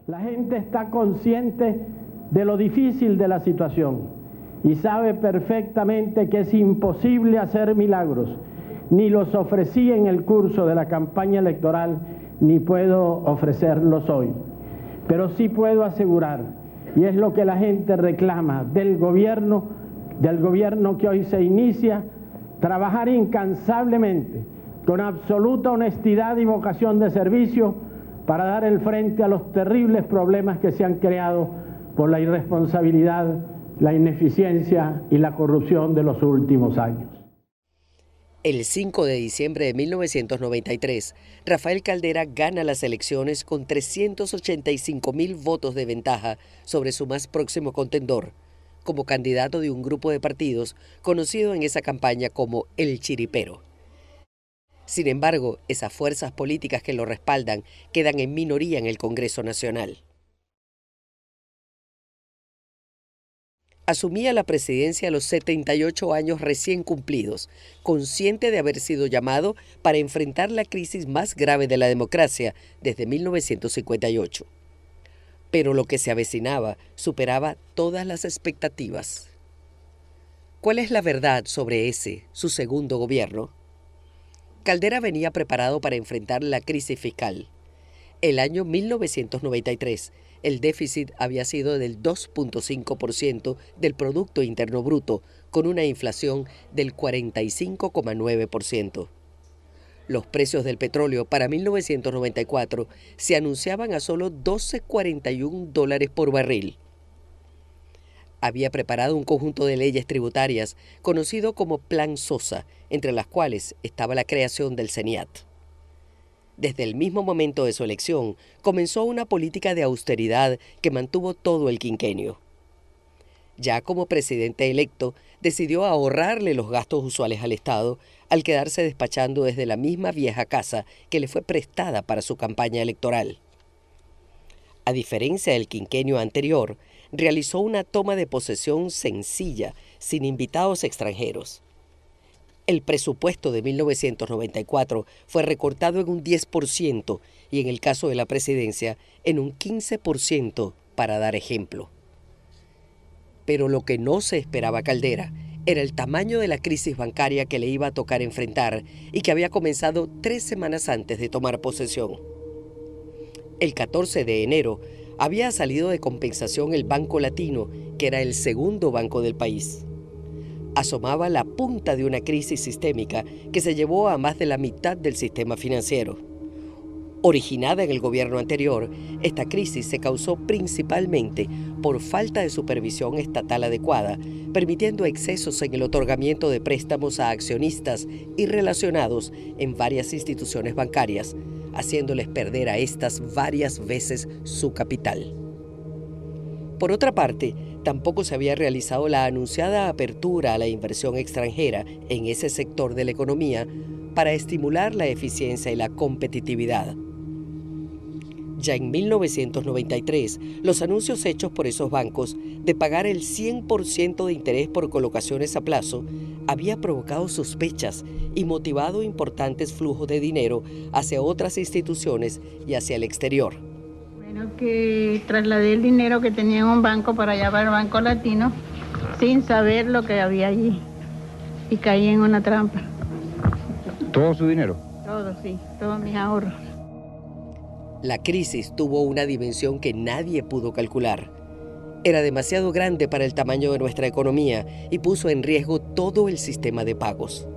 La gente está consciente de lo difícil de la situación y sabe perfectamente que es imposible hacer milagros. Ni los ofrecí en el curso de la campaña electoral, ni puedo ofrecerlos hoy. Pero sí puedo asegurar, y es lo que la gente reclama del gobierno que hoy se inicia, trabajar incansablemente, con absoluta honestidad y vocación de servicio, para dar el frente a los terribles problemas que se han creado por la irresponsabilidad, la ineficiencia y la corrupción de los últimos años. El 5 de diciembre de 1993, Rafael Caldera gana las elecciones con 385.000 votos de ventaja sobre su más próximo contendor, como candidato de un grupo de partidos conocido en esa campaña como El Chiripero. Sin embargo, esas fuerzas políticas que lo respaldan quedan en minoría en el Congreso Nacional. Asumía la presidencia a los 78 años recién cumplidos, consciente de haber sido llamado para enfrentar la crisis más grave de la democracia desde 1958. Pero lo que se avecinaba superaba todas las expectativas. ¿Cuál es la verdad sobre ese, su segundo gobierno? Caldera venía preparado para enfrentar la crisis fiscal. El año 1993, el déficit había sido del 2.5% del Producto Interno Bruto, con una inflación del 45,9%. Los precios del petróleo para 1994 se anunciaban a solo $12.41 por barril. Había preparado un conjunto de leyes tributarias conocido como Plan Sosa, entre las cuales estaba la creación del CENIAT. Desde el mismo momento de su elección, comenzó una política de austeridad que mantuvo todo el quinquenio. Ya como presidente electo, decidió ahorrarle los gastos usuales al Estado al quedarse despachando desde la misma vieja casa que le fue prestada para su campaña electoral. A diferencia del quinquenio anterior, realizó una toma de posesión sencilla, sin invitados extranjeros. El presupuesto de 1994 fue recortado en un 10% y en el caso de la presidencia en un 15%, para dar ejemplo. Pero lo que no se esperaba Caldera era el tamaño de la crisis bancaria que le iba a tocar enfrentar y que había comenzado 3 semanas antes de tomar posesión. El 14 de enero había salido de compensación el Banco Latino, que era el segundo banco del país. Asomaba la punta de una crisis sistémica que se llevó a más de la mitad del sistema financiero. Originada en el gobierno anterior, esta crisis se causó principalmente por falta de supervisión estatal adecuada, permitiendo excesos en el otorgamiento de préstamos a accionistas y relacionados en varias instituciones bancarias, haciéndoles perder a estas varias veces su capital. Por otra parte, tampoco se había realizado la anunciada apertura a la inversión extranjera en ese sector de la economía para estimular la eficiencia y la competitividad. Ya en 1993, los anuncios hechos por esos bancos de pagar el 100% de interés por colocaciones a plazo había provocado sospechas y motivado importantes flujos de dinero hacia otras instituciones y hacia el exterior. Bueno, que trasladé el dinero que tenía en un banco para allá, para el Banco Latino, sin saber lo que había allí, y caí en una trampa. ¿Todo su dinero? Todo, sí, todos mis ahorros. La crisis tuvo una dimensión que nadie pudo calcular. Era demasiado grande para el tamaño de nuestra economía y puso en riesgo todo el sistema de pagos.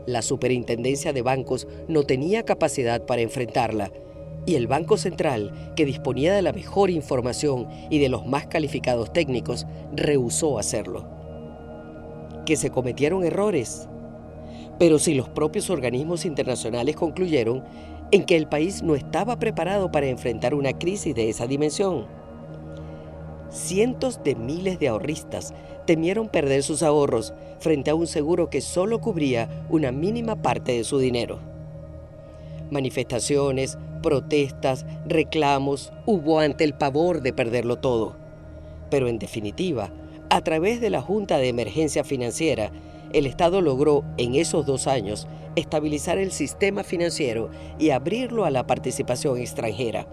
La Superintendencia de Bancos no tenía capacidad para enfrentarla, y el Banco Central, que disponía de la mejor información y de los más calificados técnicos, rehusó hacerlo. ¿Que se cometieron errores? Pero si los propios organismos internacionales concluyeron en que el país no estaba preparado para enfrentar una crisis de esa dimensión. Cientos de miles de ahorristas temieron perder sus ahorros frente a un seguro que solo cubría una mínima parte de su dinero. Manifestaciones, protestas, reclamos hubo ante el pavor de perderlo todo. Pero en definitiva, a través de la Junta de Emergencia Financiera, el Estado logró en esos 2 años estabilizar el sistema financiero y abrirlo a la participación extranjera.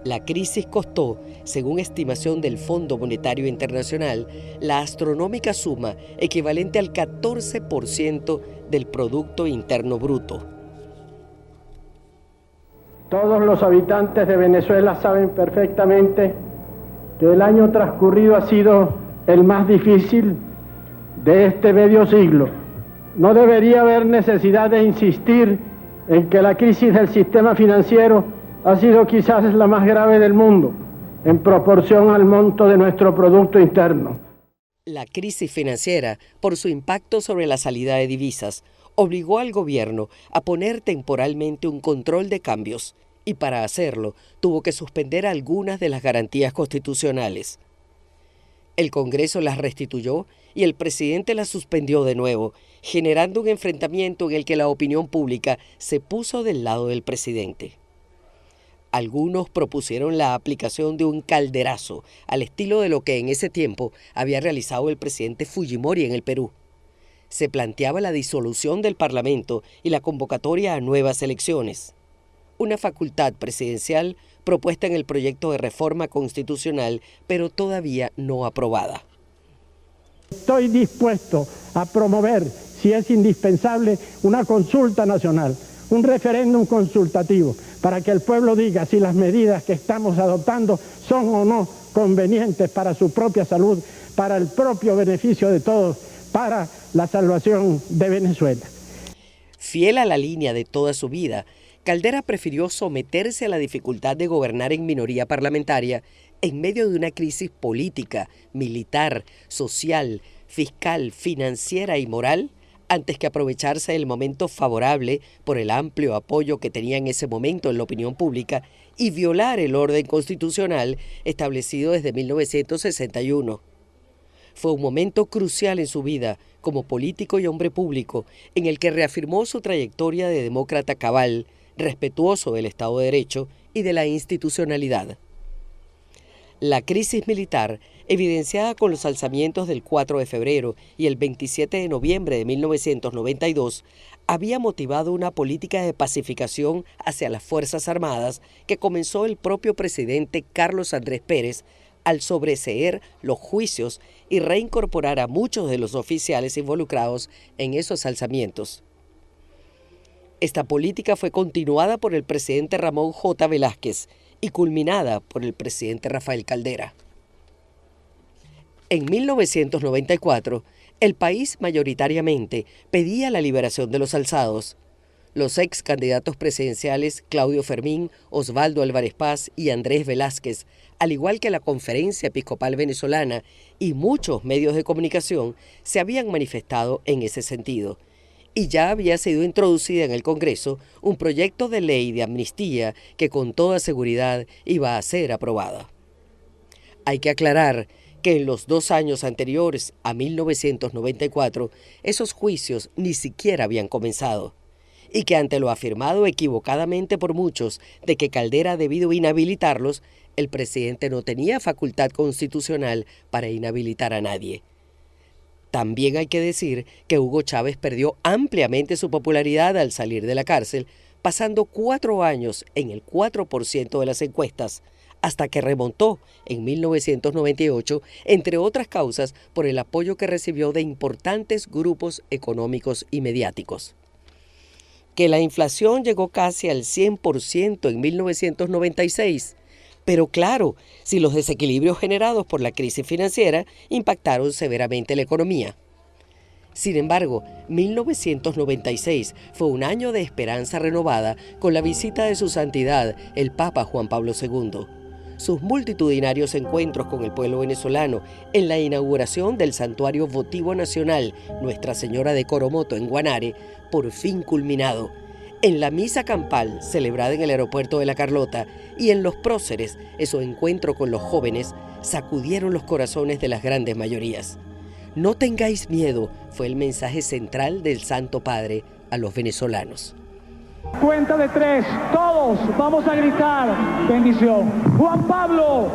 La crisis costó, según estimación del Fondo Monetario Internacional, la astronómica suma equivalente al 14% del Producto Interno Bruto. Todos los habitantes de Venezuela saben perfectamente que el año transcurrido ha sido el más difícil de este medio siglo. No debería haber necesidad de insistir en que la crisis del sistema financiero ha sido quizás la más grave del mundo, en proporción al monto de nuestro Producto Interno. La crisis financiera, por su impacto sobre la salida de divisas, obligó al gobierno a poner temporalmente un control de cambios y para hacerlo tuvo que suspender algunas de las garantías constitucionales. El Congreso las restituyó y el presidente las suspendió de nuevo, generando un enfrentamiento en el que la opinión pública se puso del lado del presidente. Algunos propusieron la aplicación de un calderazo, al estilo de lo que en ese tiempo había realizado el presidente Fujimori en el Perú. Se planteaba la disolución del Parlamento y la convocatoria a nuevas elecciones. Una facultad presidencial propuesta en el proyecto de reforma constitucional, pero todavía no aprobada. Estoy dispuesto a promover, si es indispensable, una consulta nacional, un referéndum consultativo, para que el pueblo diga si las medidas que estamos adoptando son o no convenientes para su propia salud, para el propio beneficio de todos, para la salvación de Venezuela. Fiel a la línea de toda su vida, Caldera prefirió someterse a la dificultad de gobernar en minoría parlamentaria en medio de una crisis política, militar, social, fiscal, financiera y moral, antes que aprovecharse del momento favorable por el amplio apoyo que tenía en ese momento en la opinión pública y violar el orden constitucional establecido desde 1961. Fue un momento crucial en su vida como político y hombre público, en el que reafirmó su trayectoria de demócrata cabal, respetuoso del Estado de Derecho y de la institucionalidad. La crisis militar, evidenciada con los alzamientos del 4 de febrero y el 27 de noviembre de 1992, había motivado una política de pacificación hacia las Fuerzas Armadas que comenzó el propio presidente Carlos Andrés Pérez al sobreseer los juicios y reincorporar a muchos de los oficiales involucrados en esos alzamientos. Esta política fue continuada por el presidente Ramón J. Velázquez y culminada por el presidente Rafael Caldera. En 1994, el país mayoritariamente pedía la liberación de los alzados. Los ex candidatos presidenciales Claudio Fermín, Osvaldo Álvarez Paz y Andrés Velázquez, al igual que la Conferencia Episcopal Venezolana y muchos medios de comunicación, se habían manifestado en ese sentido. Y ya había sido introducida en el Congreso un proyecto de ley de amnistía que con toda seguridad iba a ser aprobada. Hay que aclarar que en los 2 años anteriores a 1994, esos juicios ni siquiera habían comenzado, y que ante lo afirmado equivocadamente por muchos de que Caldera ha debido inhabilitarlos, el presidente no tenía facultad constitucional para inhabilitar a nadie. También hay que decir que Hugo Chávez perdió ampliamente su popularidad al salir de la cárcel, pasando 4 años en el 4% de las encuestas, hasta que remontó en 1998, entre otras causas, por el apoyo que recibió de importantes grupos económicos y mediáticos. Que la inflación llegó casi al 100% en 1996, pero claro, si los desequilibrios generados por la crisis financiera impactaron severamente la economía. Sin embargo, 1996 fue un año de esperanza renovada con la visita de su santidad, el Papa Juan Pablo II. Sus multitudinarios encuentros con el pueblo venezolano en la inauguración del Santuario Votivo Nacional Nuestra Señora de Coromoto en Guanare, por fin culminado, en la misa campal celebrada en el aeropuerto de La Carlota y en los próceres, esos encuentros con los jóvenes, sacudieron los corazones de las grandes mayorías. No tengáis miedo, fue el mensaje central del Santo Padre a los venezolanos. Cuenta de 3, todos vamos a gritar bendición. Juan Pablo,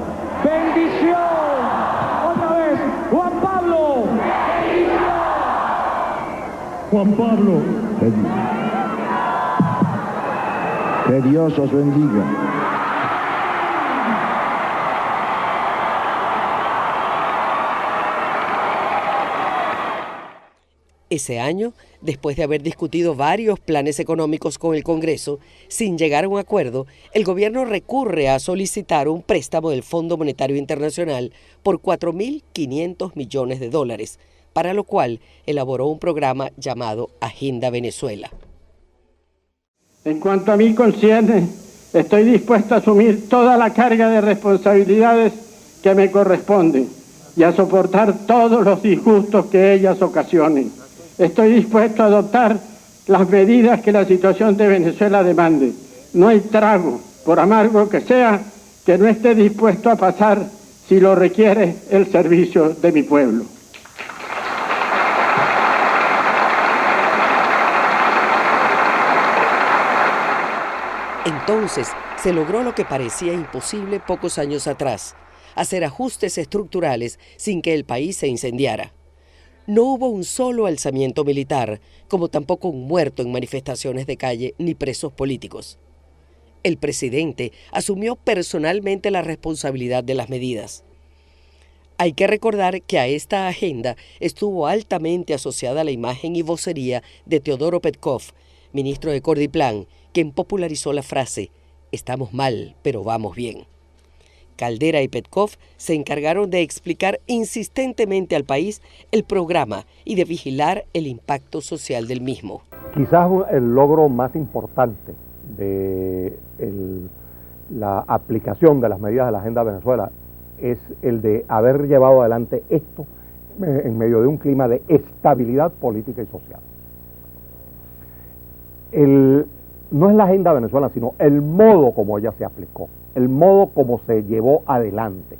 bendición. Otra vez, Juan Pablo, bendición. Juan Pablo, bendición. Que Dios os bendiga. Ese año, después de haber discutido varios planes económicos con el Congreso, sin llegar a un acuerdo, el gobierno recurre a solicitar un préstamo del Fondo Monetario Internacional por 4.500 millones de dólares, para lo cual elaboró un programa llamado Agenda Venezuela. En cuanto a mí concierne, estoy dispuesto a asumir toda la carga de responsabilidades que me corresponden y a soportar todos los disgustos que ellas ocasionen. Estoy dispuesto a adoptar las medidas que la situación de Venezuela demande. No hay trago, por amargo que sea, que no esté dispuesto a pasar si lo requiere el servicio de mi pueblo. Entonces se logró lo que parecía imposible pocos años atrás: hacer ajustes estructurales sin que el país se incendiara. No hubo un solo alzamiento militar, como tampoco un muerto en manifestaciones de calle ni presos políticos. El presidente asumió personalmente la responsabilidad de las medidas. Hay que recordar que a esta agenda estuvo altamente asociada la imagen y vocería de Teodoro Petkov, ministro de Cordiplan, quien popularizó la frase «Estamos mal, pero vamos bien». Caldera y Petkov se encargaron de explicar insistentemente al país el programa y de vigilar el impacto social del mismo. Quizás el logro más importante de la aplicación de las medidas de la Agenda Venezuela es el de haber llevado adelante esto en medio de un clima de estabilidad política y social. No es la Agenda Venezuela, sino el modo como ella se aplicó, el modo como se llevó adelante.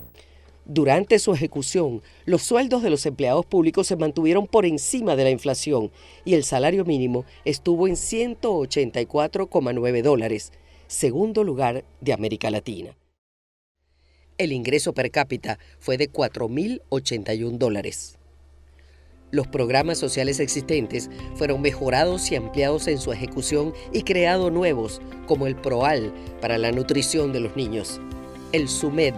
Durante su ejecución, los sueldos de los empleados públicos se mantuvieron por encima de la inflación y el salario mínimo estuvo en $184,9, segundo lugar de América Latina. El ingreso per cápita fue de $4.081. Los programas sociales existentes fueron mejorados y ampliados en su ejecución y creado nuevos, como el PROAL para la nutrición de los niños, el SUMED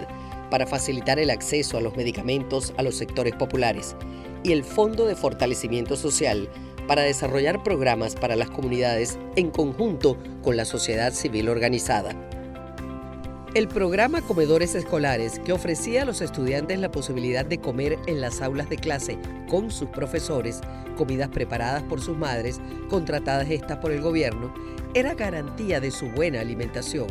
para facilitar el acceso a los medicamentos a los sectores populares y el Fondo de Fortalecimiento Social para desarrollar programas para las comunidades en conjunto con la sociedad civil organizada. El programa Comedores Escolares, que ofrecía a los estudiantes la posibilidad de comer en las aulas de clase con sus profesores, comidas preparadas por sus madres, contratadas estas por el gobierno, era garantía de su buena alimentación.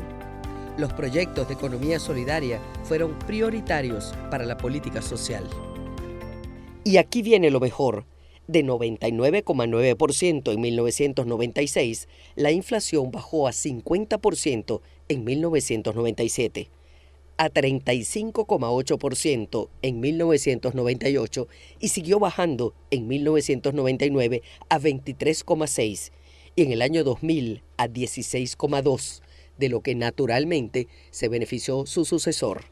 Los proyectos de economía solidaria fueron prioritarios para la política social. Y aquí viene lo mejor. De 99,9% en 1996, la inflación bajó a 50% en 1997, a 35,8% en 1998 y siguió bajando en 1999 a 23,6% y en el año 2000 a 16,2%, de lo que naturalmente se benefició su sucesor.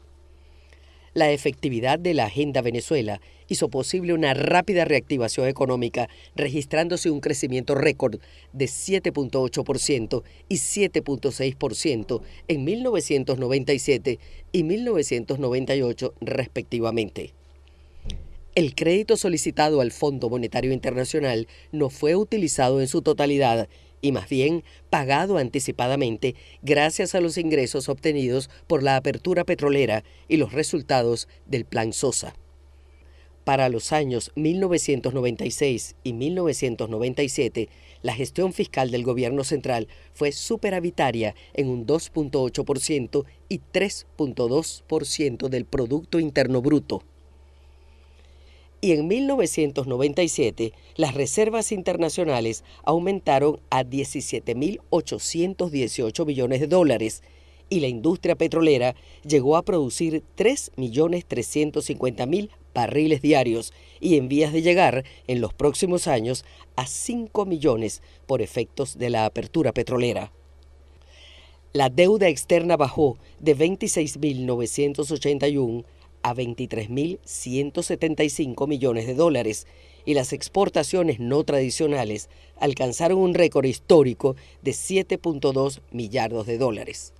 La efectividad de la Agenda Venezuela hizo posible una rápida reactivación económica, registrándose un crecimiento récord de 7,8% y 7,6% en 1997 y 1998 respectivamente. El crédito solicitado al Fondo Monetario Internacional no fue utilizado en su totalidad y más bien pagado anticipadamente gracias a los ingresos obtenidos por la apertura petrolera y los resultados del Plan Sosa. Para los años 1996 y 1997, la gestión fiscal del gobierno central fue superavitaria en un 2,8% y 3,2% del Producto Interno Bruto. Y en 1997, las reservas internacionales aumentaron a $17.818 millones y la industria petrolera llegó a producir 3.350.000 barriles diarios y en vías de llegar en los próximos años a 5 millones por efectos de la apertura petrolera. La deuda externa bajó de 26.981 a 23.175 millones de dólares y las exportaciones no tradicionales alcanzaron un récord histórico de 7,2 millardos de dólares.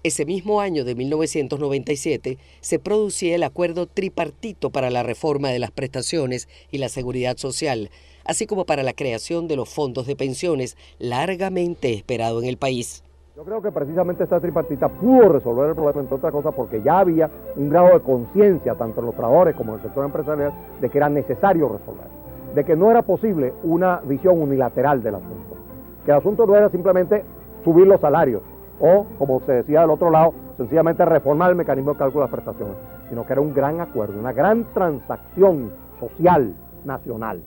Ese mismo año de 1997 se producía el acuerdo tripartito para la reforma de las prestaciones y la seguridad social, así como para la creación de los fondos de pensiones largamente esperado en el país. Yo creo que precisamente esta tripartita pudo resolver el problema, entre otras cosas, porque ya había un grado de conciencia, tanto en los trabajadores como en el sector empresarial, de que era necesario resolver, de que no era posible una visión unilateral del asunto, que el asunto no era simplemente subir los salarios, o, como se decía del otro lado, sencillamente reformar el mecanismo de cálculo de las prestaciones, sino que era un gran acuerdo, una gran transacción social nacional.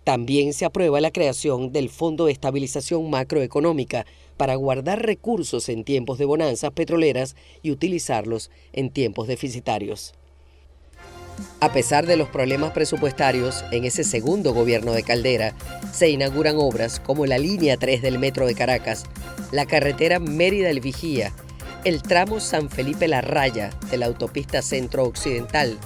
También se aprueba la creación del Fondo de Estabilización Macroeconómica para guardar recursos en tiempos de bonanzas petroleras y utilizarlos en tiempos deficitarios. A pesar de los problemas presupuestarios, en ese segundo gobierno de Caldera se inauguran obras como la línea 3 del metro de Caracas, la carretera Mérida-El Vigía, el tramo San Felipe-La Raya de la autopista Centro-Occidental,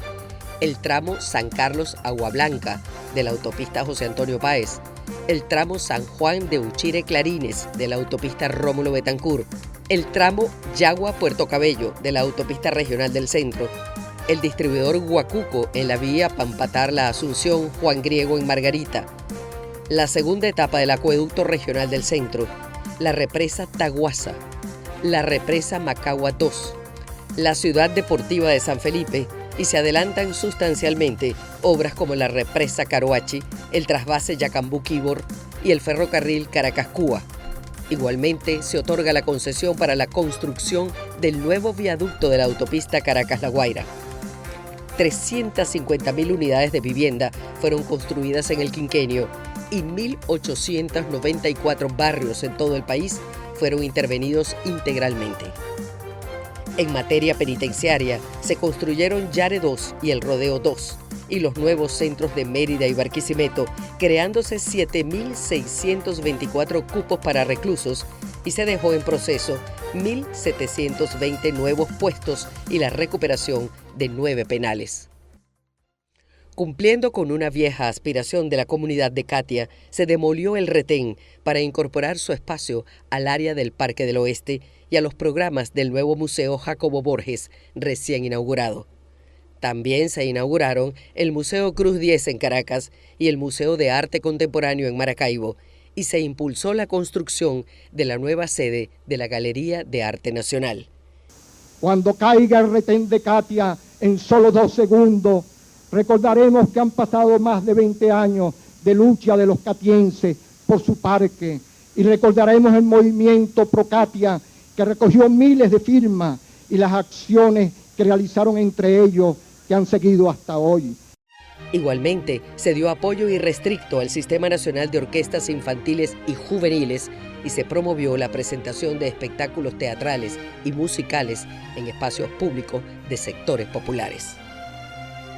el tramo San Carlos-Agua Blanca de la autopista José Antonio Páez, el tramo San Juan de Uchire-Clarines de la autopista Rómulo Betancourt, el tramo Yagua-Puerto Cabello de la autopista regional del centro, el distribuidor Huacuco en la vía Pampatar-La Asunción Juan Griego en Margarita, la segunda etapa del acueducto regional del centro, la represa Taguasa, la represa Macagua 2, la ciudad deportiva de San Felipe, y se adelantan sustancialmente obras como la represa Caroachi, el trasvase Yacambú-Quibor y el ferrocarril Caracas-Cuba. Igualmente se otorga la concesión para la construcción del nuevo viaducto de la autopista Caracas-La Guaira. 350.000 unidades de vivienda fueron construidas en el quinquenio y 1.894 barrios en todo el país fueron intervenidos integralmente. En materia penitenciaria, se construyeron Yare 2 y el Rodeo 2 y los nuevos centros de Mérida y Barquisimeto, creándose 7.624 cupos para reclusos y se dejó en proceso 1.720 nuevos puestos y la recuperación de 9 penales. Cumpliendo con una vieja aspiración de la comunidad de Catia, se demolió el retén para incorporar su espacio al área del Parque del Oeste y a los programas del nuevo Museo Jacobo Borges, recién inaugurado. También se inauguraron el Museo Cruz 10 en Caracas y el Museo de Arte Contemporáneo en Maracaibo, y se impulsó la construcción de la nueva sede de la Galería de Arte Nacional. Cuando caiga el retén de Catia en solo 2 segundos, recordaremos que han pasado más de 20 años de lucha de los catienses por su parque y recordaremos el movimiento Pro Catia que recogió miles de firmas y las acciones que realizaron entre ellos que han seguido hasta hoy. Igualmente, se dio apoyo irrestricto al Sistema Nacional de Orquestas Infantiles y Juveniles y se promovió la presentación de espectáculos teatrales y musicales en espacios públicos de sectores populares.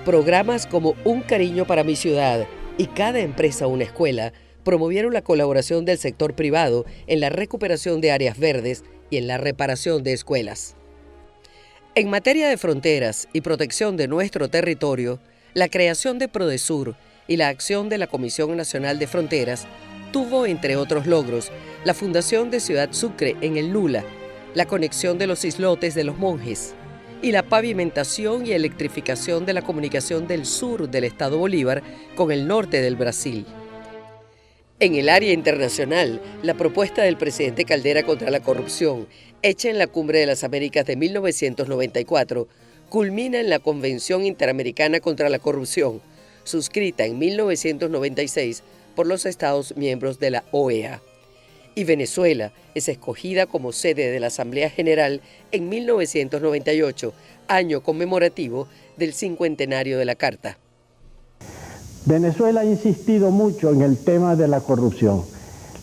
Programas como Un Cariño para mi Ciudad y Cada Empresa una Escuela promovieron la colaboración del sector privado en la recuperación de áreas verdes y en la reparación de escuelas. En materia de fronteras y protección de nuestro territorio, la creación de Prodesur y la acción de la Comisión Nacional de Fronteras tuvo, entre otros logros, la fundación de Ciudad Sucre en el Lula, la conexión de los islotes de los Monjes y la pavimentación y electrificación de la comunicación del sur del estado Bolívar con el norte del Brasil. En el área internacional, la propuesta del presidente Caldera contra la corrupción, hecha en la Cumbre de las Américas de 1994, culmina en la Convención Interamericana contra la Corrupción, suscrita en 1996 por los Estados miembros de la OEA. Y Venezuela es escogida como sede de la Asamblea General en 1998, año conmemorativo del cincuentenario de la Carta. Venezuela ha insistido mucho en el tema de la corrupción.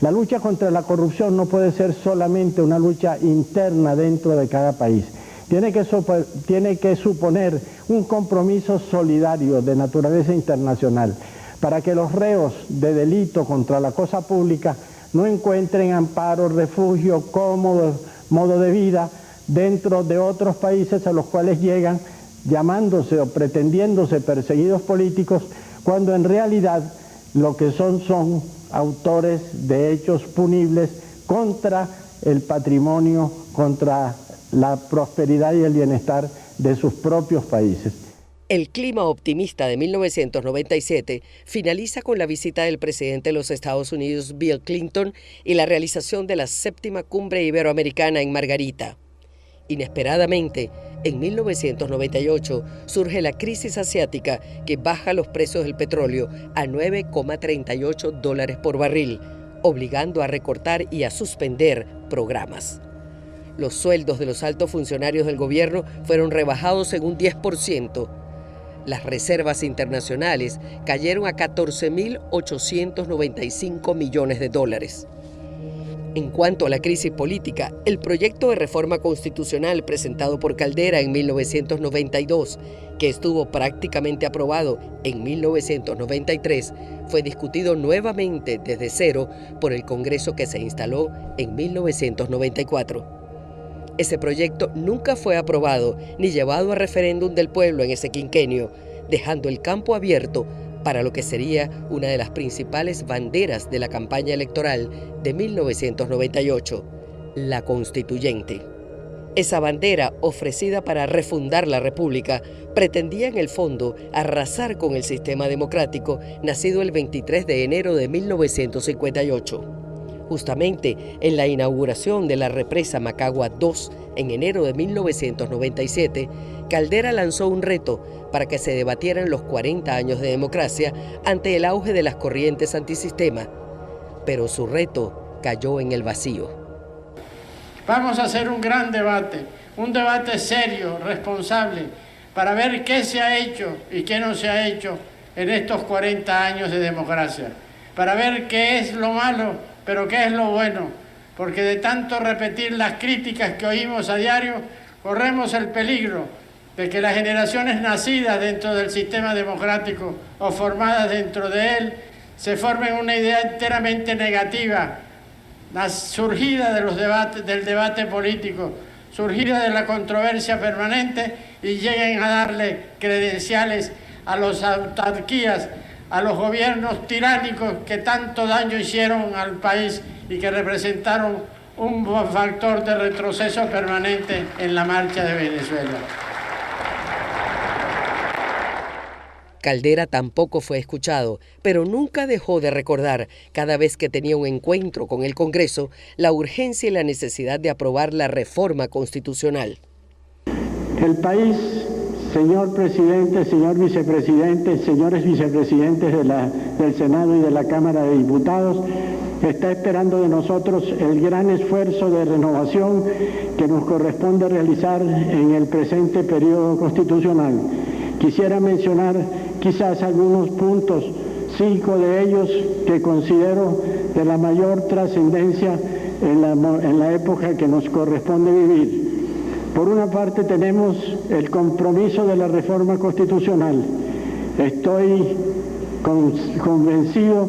La lucha contra la corrupción no puede ser solamente una lucha interna dentro de cada país. Tiene que suponer un compromiso solidario de naturaleza internacional para que los reos de delito contra la cosa pública no encuentren amparo, refugio, cómodo modo de vida dentro de otros países a los cuales llegan llamándose o pretendiéndose perseguidos políticos, cuando en realidad lo que son autores de hechos punibles contra el patrimonio, contra la prosperidad y el bienestar de sus propios países. El clima optimista de 1997 finaliza con la visita del presidente de los Estados Unidos, Bill Clinton, y la realización de la 7ª Cumbre Iberoamericana en Margarita. Inesperadamente, en 1998 surge la crisis asiática que baja los precios del petróleo a $9,38 por barril, obligando a recortar y a suspender programas. Los sueldos de los altos funcionarios del gobierno fueron rebajados en un 10%. Las reservas internacionales cayeron a $14.895 millones. En cuanto a la crisis política, el proyecto de reforma constitucional presentado por Caldera en 1992, que estuvo prácticamente aprobado en 1993, fue discutido nuevamente desde cero por el Congreso que se instaló en 1994. Ese proyecto nunca fue aprobado ni llevado a referéndum del pueblo en ese quinquenio, dejando el campo abierto para lo que sería una de las principales banderas de la campaña electoral de 1998, la Constituyente. Esa bandera, ofrecida para refundar la República, pretendía en el fondo arrasar con el sistema democrático nacido el 23 de enero de 1958. Justamente en la inauguración de la represa Macagua II en enero de 1997, Caldera lanzó un reto para que se debatieran los 40 años de democracia ante el auge de las corrientes antisistema, pero su reto cayó en el vacío. Vamos a hacer un gran debate, un debate serio, responsable, para ver qué se ha hecho y qué no se ha hecho en estos 40 años de democracia, para ver qué es lo malo, pero qué es lo bueno, porque de tanto repetir las críticas que oímos a diario, corremos el peligro de que las generaciones nacidas dentro del sistema democrático o formadas dentro de él se formen una idea enteramente negativa, surgida de los debates, del debate político, surgida de la controversia permanente, y lleguen a darle credenciales a las autarquías, a los gobiernos tiránicos que tanto daño hicieron al país y que representaron un factor de retroceso permanente en la marcha de Venezuela. Caldera tampoco fue escuchado, pero nunca dejó de recordar, cada vez que tenía un encuentro con el Congreso, la urgencia y la necesidad de aprobar la reforma constitucional. El país, señor presidente, señor vicepresidente, señores vicepresidentes del Senado y de la Cámara de Diputados, está esperando de nosotros el gran esfuerzo de renovación que nos corresponde realizar en el presente periodo constitucional. Quisiera mencionar quizás algunos puntos, 5 de ellos que considero de la mayor trascendencia en la época que nos corresponde vivir. Por una parte tenemos el compromiso de la reforma constitucional. Estoy convencido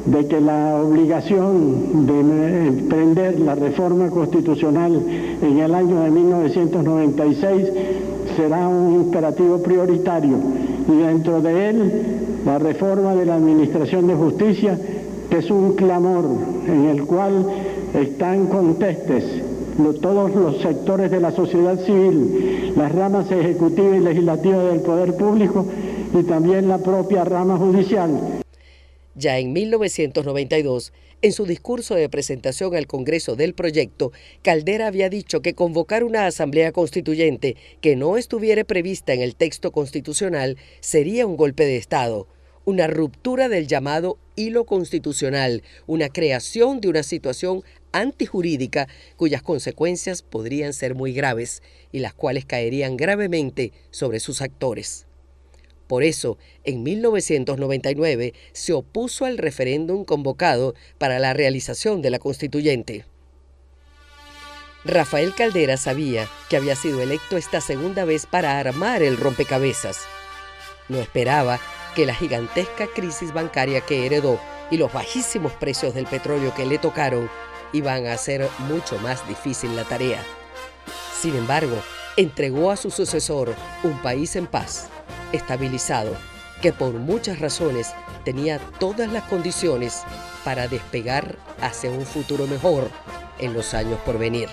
de que la obligación de emprender la reforma constitucional en el año de 1996 será un imperativo prioritario, y dentro de él la reforma de la Administración de Justicia, que es un clamor en el cual están contestes todos los sectores de la sociedad civil, las ramas ejecutiva y legislativa del poder público y también la propia rama judicial. Ya en 1992, en su discurso de presentación al Congreso del proyecto, Caldera había dicho que convocar una asamblea constituyente que no estuviera prevista en el texto constitucional sería un golpe de Estado, una ruptura del llamado hilo constitucional, una creación de una situación antijurídica cuyas consecuencias podrían ser muy graves y las cuales caerían gravemente sobre sus actores. Por eso, en 1999 se opuso al referéndum convocado para la realización de la Constituyente. Rafael Caldera sabía que había sido electo esta segunda vez para armar el rompecabezas. No esperaba que la gigantesca crisis bancaria que heredó y los bajísimos precios del petróleo que le tocaron iban a hacer mucho más difícil la tarea. Sin embargo, entregó a su sucesor un país en paz, estabilizado, que por muchas razones tenía todas las condiciones para despegar hacia un futuro mejor en los años por venir.